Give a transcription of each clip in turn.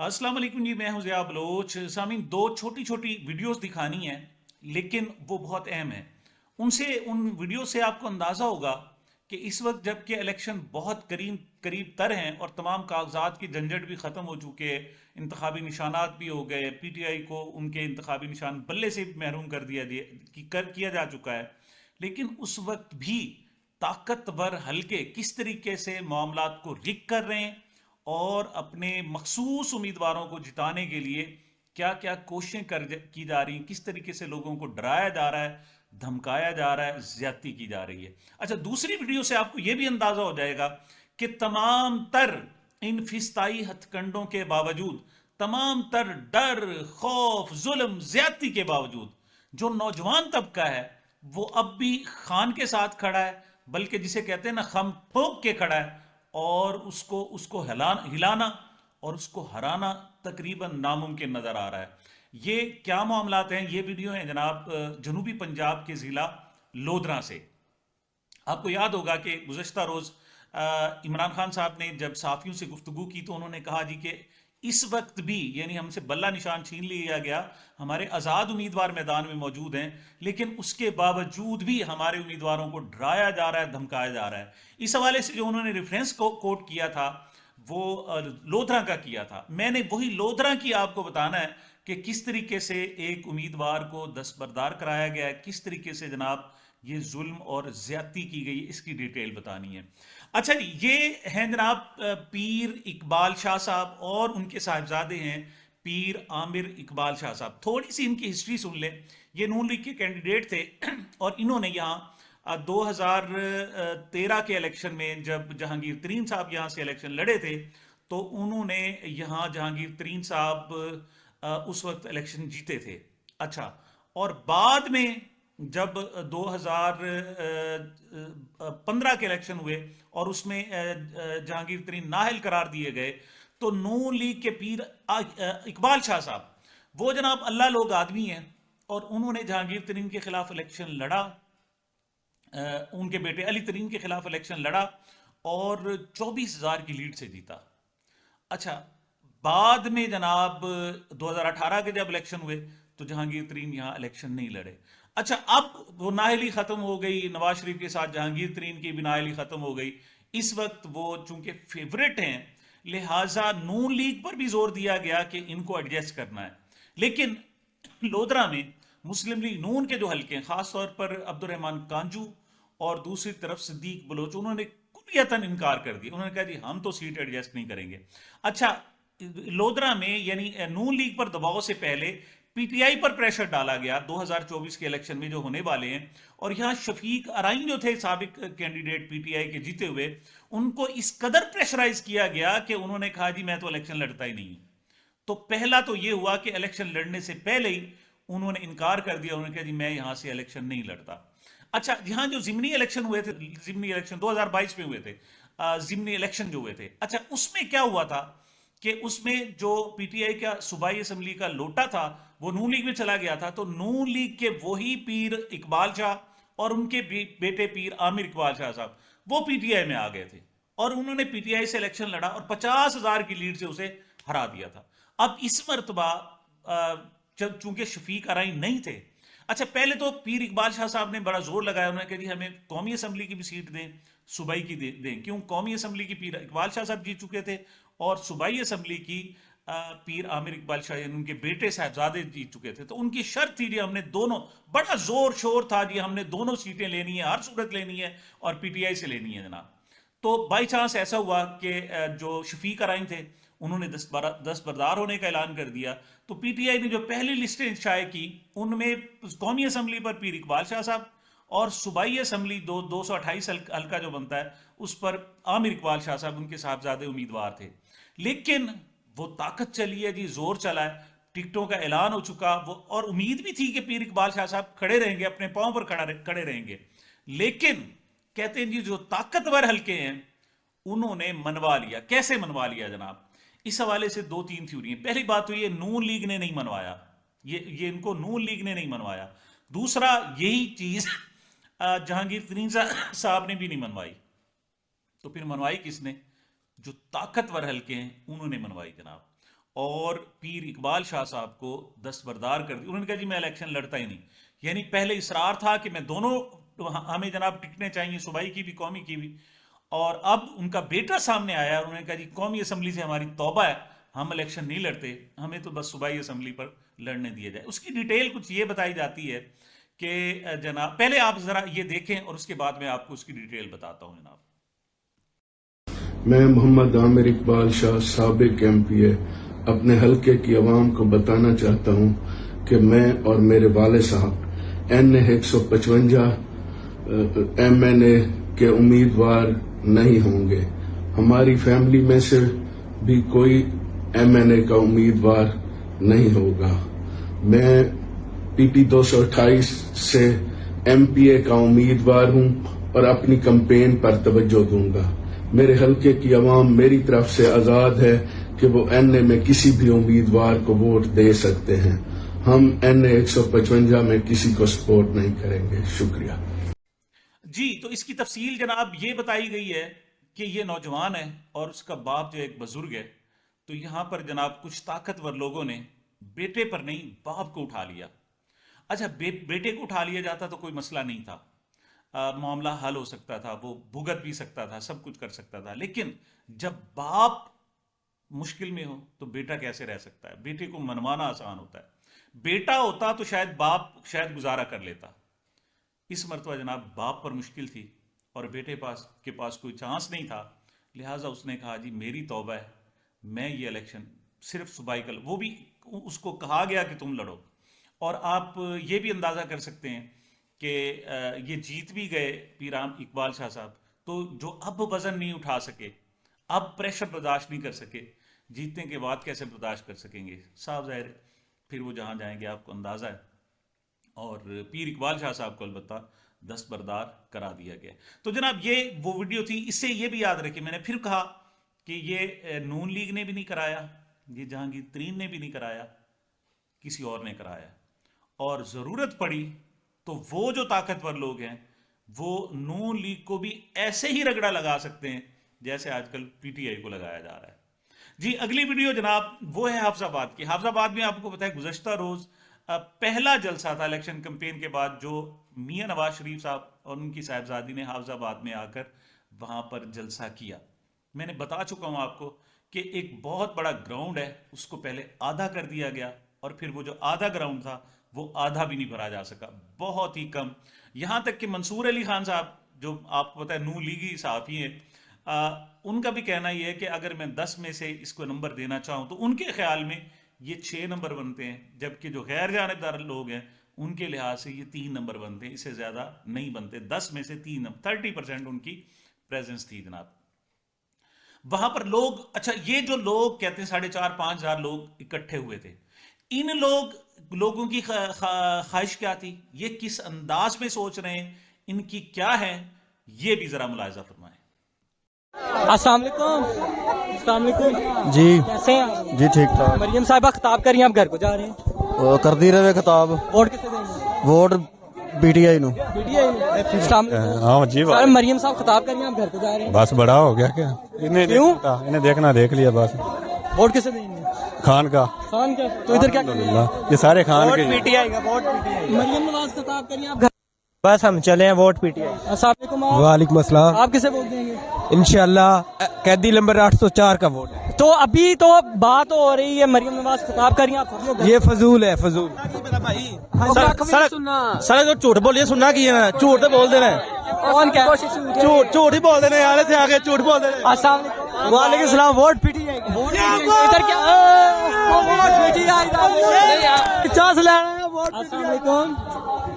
अस्सलाम वालेकुम जी, मैं हूं ज़िया बलोच। सामीन, दो छोटी छोटी वीडियोस दिखानी है, लेकिन वो बहुत अहम है। उन वीडियो से आपको अंदाज़ा होगा कि इस वक्त जबकि इलेक्शन बहुत करीब करीब तर हैं और तमाम कागजात की झंझट भी ख़त्म हो चुके, इंतखाबी निशानात भी हो गए, पीटीआई को उनके इंतखाबी निशान बल्ले से महरूम किया जा चुका है, लेकिन उस वक्त भी ताकतवर हलके किस तरीके से मामलात को रिग कर रहे हैं और अपने मखसूस उम्मीदवारों को जिताने के लिए क्या क्या कोशिशें की जा रही हैं, किस तरीके से लोगों को डराया जा रहा है, धमकाया जा रहा है, ज्यादती की जा रही है। अच्छा, दूसरी वीडियो से आपको यह भी अंदाजा हो जाएगा कि तमाम तर इन फिस्ताई हथकंडों के बावजूद, तमाम तर डर, खौफ, जुल्म, ज्यादती के बावजूद जो नौजवान तबका है वो अब भी खान के साथ खड़ा है, बल्कि जिसे कहते हैं ना, खम ठोक के खड़ा है, और उसको उसको हिलाना और उसको हराना तकरीबन नामुमकिन नजर आ रहा है। ये क्या मामलात हैं? ये वीडियो है जनाब जनूबी पंजाब के जिला लोधरा से। आपको याद होगा कि गुज़श्ता रोज़ इमरान खान साहब ने जब साफ़ियों से गुफ्तगू की तो उन्होंने कहा जी कि इस वक्त भी, यानी हमसे बल्ला निशान छीन लिया गया, हमारे आज़ाद उम्मीदवार मैदान में मौजूद हैं, लेकिन उसके बावजूद भी हमारे उम्मीदवारों को डराया जा रहा है, धमकाया जा रहा है। इस हवाले से जो उन्होंने रेफरेंस को कोट किया था वो लोधरा का किया था। मैंने वही लोधरा की आपको बताना है कि किस तरीके से एक उम्मीदवार को दस्तबरदार कराया गया है, किस तरीके से जनाब ये जुल्म और ज्यादती की गई, इसकी डिटेल बतानी है। अच्छा जी, ये हैं जनाब पीर इकबाल शाह साहब और उनके साहिबजादे हैं पीर आमिर इकबाल शाह साहब। थोड़ी सी इनकी हिस्ट्री सुन लें। ये नून लीग के कैंडिडेट थे और इन्होंने यहाँ 2013 के इलेक्शन में जब जहांगीर तरीन साहब यहाँ से इलेक्शन लड़े थे तो उन्होंने यहाँ जहांगीर तरीन साहब उस वक्त इलेक्शन जीते थे। अच्छा, और बाद में जब 2015 के इलेक्शन हुए और उसमें जहांगीर तरीन नाअहल करार दिए गए तो नून लीग के पीर इकबाल शाह साहब, वो जनाब अल्लाह लोग आदमी हैं और उन्होंने जहांगीर तरीन के खिलाफ इलेक्शन लड़ा, उनके बेटे अली तरीन के खिलाफ इलेक्शन लड़ा और 24,000 की लीड से जीता। अच्छा, बाद में जनाब 2018 के जब इलेक्शन हुए तो जहांगीर तरीन यहाँ इलेक्शन नहीं लड़े। अच्छा, अब वो नाअहली खत्म हो गई, नवाज शरीफ के साथ जहांगीर तरीन की भी नाअहली खत्म हो गई। इस वक्त वो चूंकि फेवरेट हैं, लिहाजा नून लीग पर भी जोर दिया गया कि इनको एडजस्ट करना है। लेकिन लोधरा में मुस्लिम लीग नून के जो हल्के हैं, खासतौर पर अब्दुर्रहमान कांजू और दूसरी तरफ सिद्दीक बलोच, उन्होंने कुलियतन इनकार कर दिया। उन्होंने कहा जी हम तो सीट एडजस्ट नहीं करेंगे। अच्छा, लोधरा में यानी नून लीग पर दबाव से पहले पीटीआई पर प्रेशर डाला गया 2024 के इलेक्शन में जो होने वाले हैं, और यहाँ शफीक अराइन जो थे साबिक कैंडिडेट पीटीआई के जीते हुए, उनको इस कदर प्रेशराइज किया गया कि उन्होंने कहा जी मैं तो इलेक्शन लड़ता ही नहीं। तो पहला तो ये हुआ कि इलेक्शन लड़ने से पहले ही उन्होंने इनकार कर दिया, उन्होंने कहा जी मैं यहां से इलेक्शन नहीं लड़ता। अच्छा, यहाँ जो जिमनी इलेक्शन हुए थे, जिमनी इलेक्शन 2022 में हुए थे, जिमनी इलेक्शन जो हुए थे, अच्छा उसमें क्या हुआ था कि उसमें जो पीटीआई का सूबाई असम्बली का लोटा था वो नून लीग में चला गया था। तो नून लीग के वही पीर इकबाल शाह और उनके बेटे पीर आमिर इकबाल शाह साहब वो पीटीआई में आ गए थे और उन्होंने पीटीआई से इलेक्शन लड़ा और 50,000 की लीड से उसे हरा दिया था। अब इस मरतबा जब चूंकि शफीक अराइन नहीं थे, अच्छा पहले तो पीर इकबाल शाह साहब ने बड़ा जोर लगाया, उन्होंने कहा जी हमें कौमी असम्बली की भी सीट दें, सूबाई की दें। क्यों? कौमी असम्बली की पीर इकबाल शाह साहब जीत चुके थे और सूबाई असम्बली की पीर आमिर इकबाल शाह उनके बेटे साहबजादे जीत चुके थे। तो उनकी शर्त थी जी हमने दोनों, बड़ा जोर शोर था जी हमने दोनों सीटें लेनी है, हर सूरत लेनी है और पीटीआई से लेनी है जनाब। तो बाई चांस ऐसा हुआ कि जो शफीक अराइन थे उन्होंने दस्तबरदार होने का ऐलान कर दिया। तो पीटीआई ने जो पहली लिस्टें शाये की उनमें कौमी असम्बली पर पीर इकबाल शाह साहब और सूबाई असम्बली 228 हल्का जो बनता है उस पर आमिर इकबाल शाह साहब उनके साहबजादे उम्मीदवार थे। लेकिन वो ताकत चली है जी, जोर चला है, टिकटों का ऐलान हो चुका वो, और उम्मीद भी थी कि पीर इकबाल शाह साहब खड़े रहेंगे, अपने पांव पर खड़े रहेंगे। लेकिन कहते हैं जी जो ताकतवर हल्के हैं उन्होंने मनवा लिया। कैसे मनवा लिया जनाब? इस हवाले से दो तीन थ्योरी है। पहली बात तो ये नून लीग ने नहीं मनवाया, ये इनको नून लीग ने नहीं मनवाया। दूसरा, यही चीज जहांगीर तरीन साहब ने भी नहीं मनवाई। तो फिर मनवाई किसने? जो ताकतवर हल्के हैं उन्होंने मनवाई जनाब। اور پیر اقبال شاہ صاحب کو دستبردار کر دیا. انہوں نے کہا جی میں الیکشن لڑتا ہی نہیں. یعنی پہلے اصرار تھا کہ میں دونوں ہمیں جناب ٹکٹیں چاہیے, صوبائی کی بھی قومی کی بھی, اور اب ان کا بیٹا سامنے آیا اور انہوں نے کہا جی قومی اسمبلی سے ہماری توبہ ہے, ہم الیکشن نہیں لڑتے, ہمیں تو بس صوبائی اسمبلی پر لڑنے دیا جائے. اس کی ڈیٹیل کچھ یہ بتائی جاتی ہے کہ جناب پہلے آپ ذرا یہ دیکھیں اور اس کے بعد میں آپ کو اس کی ڈیٹیل بتاتا ہوں. جناب میں محمد عامر اقبال شاہ سابق MP اپنے حلقے کی عوام کو بتانا چاہتا ہوں کہ میں اور میرے والد صاحب NA 155 MNA کے امیدوار نہیں ہوں گے. ہماری فیملی میں سے بھی کوئی MNA کا امیدوار نہیں ہوگا. میں PP 228 سے MPA کا امیدوار ہوں اور اپنی کمپین پر توجہ دوں گا. میرے حلقے کی عوام میری طرف سے آزاد ہے کہ وہ NA میں کسی بھی امیدوار کو ووٹ دے سکتے ہیں. ہم NA 155 میں کسی کو سپورٹ نہیں کریں گے. شکریہ. جی تو اس کی تفصیل جناب یہ بتائی گئی ہے کہ یہ نوجوان ہے اور اس کا باپ جو ایک بزرگ ہے. تو یہاں پر جناب کچھ طاقتور لوگوں نے بیٹے پر نہیں باپ کو اٹھا لیا. اچھا بیٹے کو اٹھا لیا جاتا تو کوئی مسئلہ نہیں تھا, معاملہ حل ہو سکتا تھا, وہ بھگت بھی سکتا تھا, سب کچھ کر سکتا تھا. لیکن جب باپ مشکل میں ہو تو بیٹا کیسے رہ سکتا ہے؟ بیٹے کو منوانا آسان ہوتا ہے. بیٹا ہوتا تو شاید باپ شاید گزارا کر لیتا. اس مرتبہ جناب باپ پر مشکل تھی اور بیٹے کے پاس کوئی چانس نہیں تھا. لہٰذا اس نے کہا جی میری توبہ ہے, میں یہ الیکشن صرف صوبائی کا, وہ بھی اس کو کہا گیا کہ تم لڑو. اور آپ یہ بھی اندازہ کر سکتے ہیں کہ یہ جیت بھی گئے پیرام اقبال شاہ صاحب, تو جو اب وزن نہیں اٹھا سکے, اب پریشر برداشت نہیں کر سکے, جیتنے کے بعد کیسے برداشت کر سکیں گے؟ صاحب ظاہر ہے پھر وہ جہاں جائیں گے آپ کو اندازہ ہے. اور پیر اقبال شاہ صاحب کو البتہ دستبردار کرا دیا گیا. تو جناب یہ وہ ویڈیو تھی. اس سے یہ بھی یاد رکھیں, میں نے پھر کہا کہ یہ نون لیگ نے بھی نہیں کرایا, یہ جہانگیر ترین نے بھی نہیں کرایا, کسی اور نے کرایا. اور ضرورت پڑی تو وہ جو طاقتور لوگ ہیں وہ نون لیگ کو بھی ایسے ہی رگڑا لگا سکتے ہیں جیسے آج کل PTI کو لگایا جا رہا ہے. جی اگلی ویڈیو جناب وہ ہے حافظ آباد کی. حافظ آباد میں آپ کو پتہ ہے گزشتہ روز پہلا جلسہ تھا الیکشن کمپین کے بعد, جو میاں نواز شریف صاحب اور ان کی صاحبزادی نے حافظ آباد میں آ کر وہاں پر جلسہ کیا. میں نے بتا چکا ہوں آپ کو کہ ایک بہت بڑا گراؤنڈ ہے, اس کو پہلے آدھا کر دیا گیا اور پھر وہ جو آدھا گراؤنڈ تھا وہ آدھا بھی نہیں بھرا جا سکا, بہت ہی کم. یہاں تک کہ منصور علی خان صاحب جو آپ کو پتہ ہے نون لیگی صحافی ہیں, ان کا بھی کہنا یہ ہے کہ اگر میں 10 میں سے اس کو نمبر دینا چاہوں تو ان کے خیال میں یہ 6 نمبر بنتے ہیں, جبکہ جو غیر جانبدار لوگ ہیں ان کے لحاظ سے یہ 3 نمبر بنتے ہیں, اس سے زیادہ نہیں بنتے. 10 میں سے 3 30% ان کی پریزنس تھی جناب وہاں پر. لوگ اچھا یہ جو لوگ کہتے ہیں 4,500-5 ہزار لوگ اکٹھے ہوئے تھے, ان لوگوں کی خواہش کیا تھی, یہ کس انداز میں سوچ رہے ہیں, ان کی کیا ہے, یہ بھی ذرا ملاحظہ فرمائیں. السلام علیکم. السلام علیکم جی کیسے ہیں؟ جی ٹھیک ٹھاک. مریم صاحبہ خطاب کر رہی ہیں, آپ گھر کو جا رہے ہیں, کر دی رہے خطاب. ووٹ کسے دیں گے؟ ووٹ PTI نو. السلام علیکم. ہاں جی سر مریم صاحب خطاب کر رہی ہیں, آپ گھر کو جا رہے ہیں, بس بڑا ہو گیا کیا, انہیں دیکھنا دیکھ لیا بس. ووٹ کسے دیں گے؟ خان کا. خان کا. تو ادھر کیا یہ سارے خان کے. PTI کا. Vote PTI. مریم نواز خطاب کر رہی ہیں, آپ گھر بس ہم چلے ہیں ووٹ PTI. السلام علیکم. وعلیکم السلام. آپ کسے ووٹ دیں گے؟ انشاءاللہ قیدی نمبر 804 کا ووٹ. تو ابھی تو بات ہو رہی ہے, مریم نواز خطاب کر رہی ہیں, آپ یہ فضول ہے, فضول. سارے جو جھوٹ بولیے سننا کی ہے, جھوٹ تو بول دینا, جھوٹ ہی بول دینا یار, اتنے آگے جھوٹ بول دینا. السلام علیکم. وعلیکم السلام. Vote PTI. ادھر کیا ووٹ PTI چانس لینا ہے. ووٹ السلام علیکم.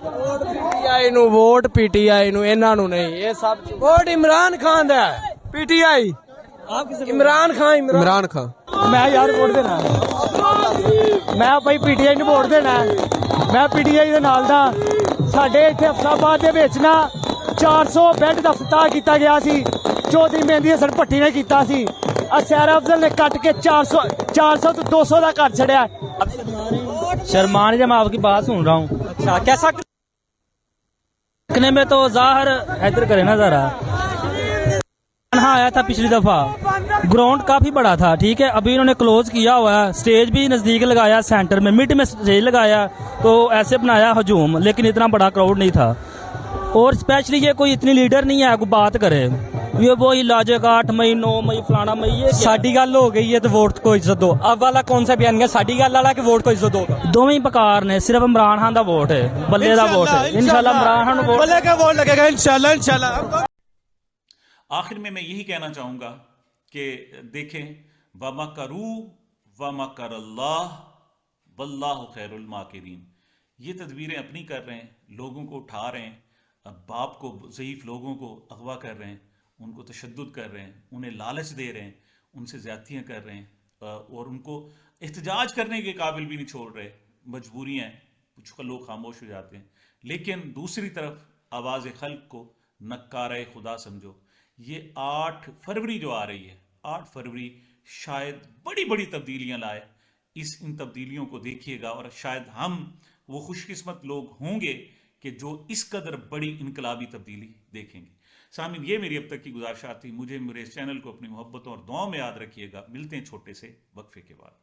ووٹ PTI نو, ووٹ PTI نو, انہاں نو نہیں, یہ سب ووٹ عمران خان دا ہے. PTI عمران خان. میں یار ووٹ دینا, میں بھائی PTI نو ووٹ دینا, میں PTI دے نال دا. ساڈے اتنے افسرآباد دے وچ نا 400 بیڈ دا افتتاح کیتا گیا سی, چودھری مہندی حسن پٹی نے کیتا سی, سیرا افضل نے کٹ کے 400 تو 200 دا کٹ چھڑیا. شرمان جب میں آپ کی بات سن رہا ہوں. اچھا کیسا میں تو ظاہر ادھر کرے نا ذرا. हाँ आया था पिछली दफा, ग्राउंड काफी बड़ा था, ठीक है, अभी इन्होंने क्लोज किया हुआ है, स्टेज भी नजदीक लगाया, सेंटर में मिड में स्टेज लगाया, तो ऐसे बनाया हजूम, लेकिन इतना बड़ा क्राउड नहीं था। और स्पेशली ये कोई इतनी लीडर नहीं है कोई बात करे, ये वो इलाजे का 8 मई 9 मई फलाना मई, ये साडी गल हो गई है तो वोट को इज्जत दो, अब वाला कौन सा बयान है, साडी गल वाला कि वोट को इज्जत दो? दोवें ही बकार ने, सिर्फ इमरान खान दा वोट है, बल्ले दा वोट है, इंशाल्लाह इमरान खान वोट बल्ले का वोट लगेगा इंशाल्लाह इंशाल्लाह। आखिर में मैं यही कहना चाहूँगा कि देखें, वमकरू वमकरल्लाह वल्लाहु खैरुल माकिरीन। ये तदबीरें अपनी कर रहे हैं, लोगों को उठा रहे हैं, अब बाप को, ज़ईफ़ लोगों को अगवा कर रहे हैं, उनको तशद्दुद कर रहे हैं, उन्हें लालच दे रहे हैं, उनसे ज़्यादतियाँ कर रहे हैं और उनको एहतजाज करने के काबिल भी नहीं छोड़ रहे। मजबूरियाँ हैं, कुछ लोग खामोश हो जाते हैं, लेकिन दूसरी तरफ आवाज़ खल्क को नक्कारे खुदा समझो। ये 8 फरवरी जो आ रही है, 8 फरवरी शायद बड़ी बड़ी तब्दीलियाँ लाए। इन तब्दीलियों को देखिएगा और शायद हम वो खुशकिस्मत लोग होंगे कि जो इस कदर बड़ी इनकलाबी तब्दीली देखेंगे। सामीन, ये मेरी अब तक की गुजारिशात थी। मुझे मेरे इस चैनल को अपनी मोहब्बतों और दुआओं में याद रखिएगा। मिलते हैं छोटे से वक्फे के बाद।